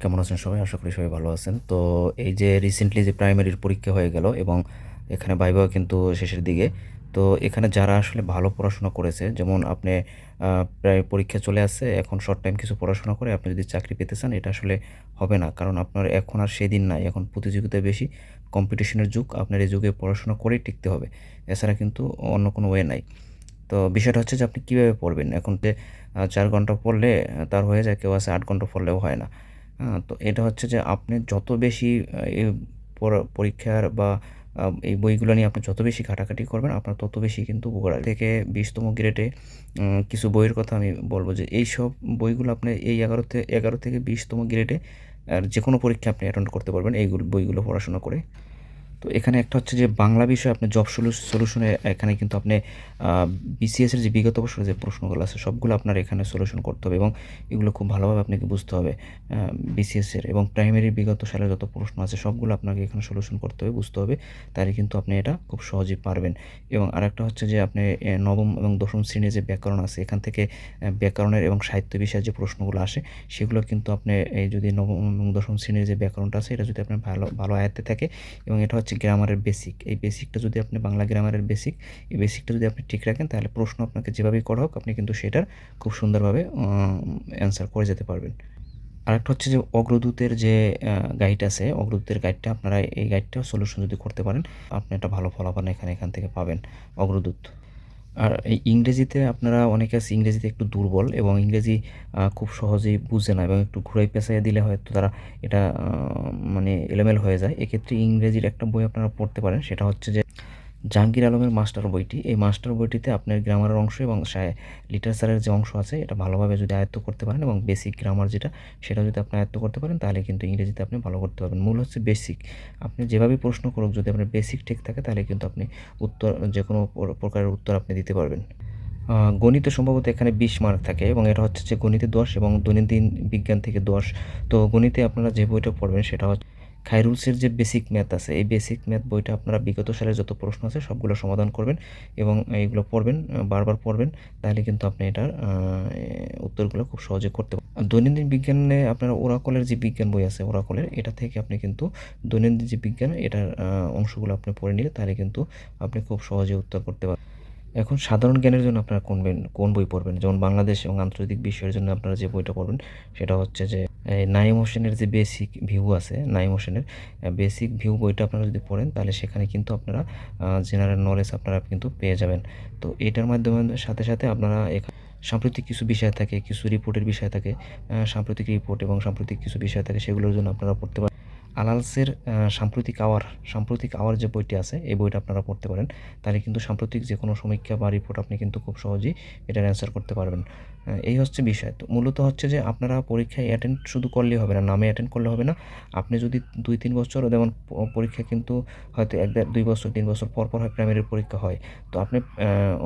কেমন আছেন সবাই? আশা করি সবাই ভালো আছেন। তো এই যে রিসেন্টলি যে প্রাইমারির পরীক্ষা হয়ে গেল এবং এখানে ভাইভাও কিন্তু শেষের দিকে। তো এখানে যারা আসলে ভালো পড়াশোনা করেছে, যেমন আপনি প্রায় পরীক্ষা চলে আসছে, এখন শর্ট টাইম কিছু পড়াশোনা করে আপনি যদি চাকরি পেতে চান, এটা আসলে হবে না। কারণ আপনার এখন আর সেদিন নাই। এখন প্রতিযোগিতা বেশি, কম্পিটিশনের যুগ। আপনার এই যুগে পড়াশোনা করেই টিকতে হবে। এছাড়া কিন্তু অন্য কোনো ওয়ে নাই। তো বিষয়টা হচ্ছে যে আপনি কিভাবে পড়বেন? এখন যে ৪ ঘন্টা পড়লে তার হয়ে যায়, কেউ আছে ৮ ঘন্টা পড়লেও হয় না। তো এটা হচ্ছে যে আপনি যত বেশি এই পরীক্ষার বা এই বইগুলো নিয়ে আপনি যত বেশি ঘাটাঘাটি করবেন, আপনার তত বেশি কিন্তু উপকার আসবে। থেকে ২০তম গ্রেডে কিছু বইয়ের কথা আমি বলব যে এইসব বইগুলো আপনি এই ১১ থেকে ২০তম গ্রেডে যেকোনো পরীক্ষা আপনি অ্যাটেন্ড করতে পারবেন এইগুলো বইগুলো পড়াশোনা করে। তো এখানে একটা হচ্ছে যে বাংলা বিষয়ে আপনি জব সলিউশনে এখানে কিন্তু আপনি আ বিসিএস এর যে বিগত বছরের যে প্রশ্নগুলো আছে সবগুলো আপনার এখানে সলিউশন করতে হবে এবং এগুলো খুব ভালোভাবে আপনাকে বুঝতে হবে। আ বিসিএস এর এবং প্রাইমারি বিগত সালের যত প্রশ্ন আছে সবগুলো আপনাকে এখানে সলিউশন করতে হবে, বুঝতে হবে। তাহলে কিন্তু আপনি এটা খুব সহজেই পারবেন। এবং আরেকটা হচ্ছে যে আপনি নবম এবং দশম শ্রেণীর যে ব্যাকরণ আছে এখান থেকে ব্যাকরণের এবং সাহিত্য বিষয়ের যে প্রশ্নগুলো আসে সেগুলো কিন্তু আপনি এই যদি নবম এবং দশম শ্রেণীর যে ব্যাকরণটা আছে এটা যদি আপনার ভালো ভালো আয়ত্তে থাকে এবং এটা হচ্ছে গ্রামারের বেসিক। এই বেসিকটা যদি আপনি বাংলা গ্রামারের বেসিক, এই বেসিকটা যদি আপনি ঠিক রাখেন তাহলে প্রশ্ন আপনাকে যেভাবেই করা হোক আপনি কিন্তু সেটার খুব সুন্দরভাবে অ্যান্সার করে যেতে পারবেন। আরেকটা হচ্ছে যে অগ্রদূতের যে গাইড আছে, অগ্রদূতের গাইডটা আপনারা এই গাইডটা সলিউশন যদি করতে পারেন, আপনি একটা ভালো ফলাফল এখান থেকে পাবেন অগ্রদূত। আর এই ইংরেজিতে আপনারা অনেকে আছে ইংরেজিতে একটু দুর্বল এবং ইংরেজি খুব সহজেই বুঝে না এবং একটু ঘুরাই পেঁচাইয়া দিলে হয়তো তারা এটা মানে এলোমেলো হয়ে যায়। এক্ষেত্রে ইংরেজির একটা বই আপনারা পড়তে পারেন, সেটা হচ্ছে যে জাহাঙ্গীর আলমের মাস্টার বইটি। এই মাস্টার বইটিতে আপনার গ্রামারের অংশ এবং লিটারেচারের যে অংশ আছে এটা ভালোভাবে যদি আয়ত্ত করতে পারেন এবং বেসিক গ্রামার যেটা সেটা যদি আপনি আয়ত্ত করতে পারেন তাহলে কিন্তু ইংরেজিতে আপনি ভালো করতে পারবেন। মূল হচ্ছে বেসিক। আপনি যেভাবেই প্রশ্ন করুক যদি আপনার বেসিক ঠিক থাকে তাহলে কিন্তু আপনি উত্তর যেকোনো প্রকারের উত্তর আপনি দিতে পারবেন। আ গণিতে সম্ভবত এখানে ২০ মার্ক থাকে এবং এটা হচ্ছে যে গণিতে ১০ এবং দৈনন্দিন বিজ্ঞান থেকে ১০। তো গণিতে আপনারা যে বইটা পড়বেন সেটা হচ্ছে খায়রুলসের যে বেসিক ম্যাথ আছে, এই বেসিক ম্যাথ বইটা আপনারা বিগত সালের যত প্রশ্ন আছে সবগুলো সমাধান করবেন এবং এইগুলো পড়বেন, বারবার পড়বেন। তাহলে কিন্তু আপনি এটার উত্তরগুলো খুব সহজে করতে পারবেন। আর দৈনন্দিন বিজ্ঞানে আপনারা ওরাকলের যে বিজ্ঞান বই আছে ওরাকলের, এটা থেকে আপনি কিন্তু দৈনন্দিন যে বিজ্ঞান এটার অংশগুলো আপনি পড়ে নিলে তাহলে কিন্তু আপনি খুব সহজে উত্তর করতে পারবেন। এখন সাধারণ জ্ঞানের জন্য আপনারা কোন বই পড়বেন? যেমন বাংলাদেশ এবং আন্তর্জাতিক বিষয়ের জন্য আপনারা যে বইটা পড়বেন সেটা হচ্ছে যে নাঈম হোসেনের যে বেসিক ভিউ আছে, নাঈম হোসেনের বেসিক ভিউ বইটা আপনারা যদি পড়েন তাহলে সেখানে কিন্তু আপনারা জেনারেল নলেজ আপনারা কিন্তু পেয়ে যাবেন। তো এটার মাধ্যমে সাথে আপনারা সাম্প্রতিক কিছু বিষয় থাকে, কিছু রিপোর্টের বিষয় থাকে, সাম্প্রতিক রিপোর্ট এবং সাম্প্রতিক কিছু বিষয় থাকে সেগুলোর জন্য আপনারা পড়তে পারেন। আলালসের সাম্প্রতিক আওয়ার যে বইটি আছে এই বইটা আপনারা পড়তে পারেন। তাহলে কিন্তু সাম্প্রতিক যেকোনো সমীক্ষা বা রিপোর্ট আপনি কিন্তু খুব সহজেই এটার অ্যান্সার করতে পারবেন। এই হচ্ছে বিষয়। তো মূলত হচ্ছে যে আপনারা পরীক্ষায় অ্যাটেন্ড শুধু করলেই হবে না, নামে অ্যাটেন্ড করলে হবে না। আপনি যদি ২-৩ বছর যেমন পরীক্ষা কিন্তু হয়তো ১-২ বছর ৩ বছর পর হয় প্রাইমারির পরীক্ষা হয়। তো আপনি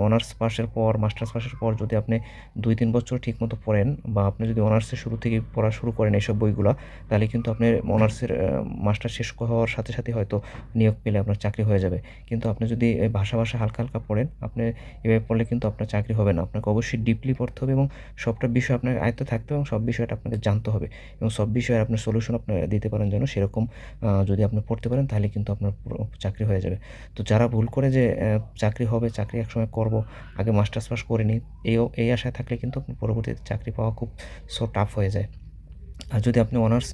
অনার্স পাসের পর, মাস্টার্স পাসের পর যদি আপনি ২-৩ বছর ঠিকমতো পড়েন বা আপনি যদি অনার্সের শুরু থেকেই পড়া শুরু করেন এইসব বইগুলা, তাহলে কিন্তু আপনার অনার্সের মাস্টার্স শেষ হওয়ার সাথে হয়তো নিয়োগ পেলে আপনার চাকরি হয়ে যাবে। কিন্তু আপনি যদি এই ভাষা হালকা পড়েন, আপনি এভাবে পড়লে কিন্তু আপনার চাকরি হবে না। আপনাকে অবশ্যই ডিপলি পড়তে হবে এবং সবটা বিষয় আপনার আয়ত্তে থাকতে হবে এবং সব বিষয়টা আপনাকে জানতে হবে এবং সব বিষয়ের আপনার সলিউশন আপনার দিতে পারেন যেন সেরকম যদি আপনি পড়তে পারেন তাহলে কিন্তু আপনার পুরো চাকরি হয়ে যাবে। তো যারা ভুল করে যে চাকরি হবে, চাকরি একসময় করব, আগে মাস্টার্স পাস করে নিই, এই আশায় থাকলে কিন্তু আপনার পরবর্তীতে চাকরি পাওয়া খুব টাফ হয়ে যায়। আর যদি আপনি অনার্স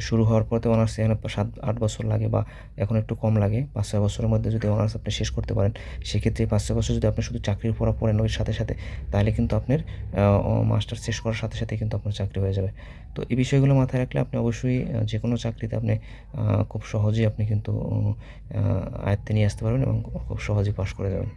শুরু হওয়ার পর তো অনার্স এখানে ৭-৮ বছর লাগে বা এখন একটু কম লাগে। ৫-৬ বছরের মধ্যে যদি অনার্স আপনি শেষ করতে পারেন, সেক্ষেত্রে 5-6 বছর যদি আপনি শুধু চাকরির পড়া পড়েন ওই সাথে, তাহলে কিন্তু আপনার মাস্টার্স শেষ করার সাথে কিন্তু আপনার চাকরি হয়ে যাবে। তো এই বিষয়গুলো মাথায় রাখলে আপনি অবশ্যই যেকোনো চাকরিতে আপনি খুব সহজেই আপনি কিন্তু আয়ত্তে নিয়ে আসতে পারবেন এবং খুব সহজেই পাস করে যাবেন।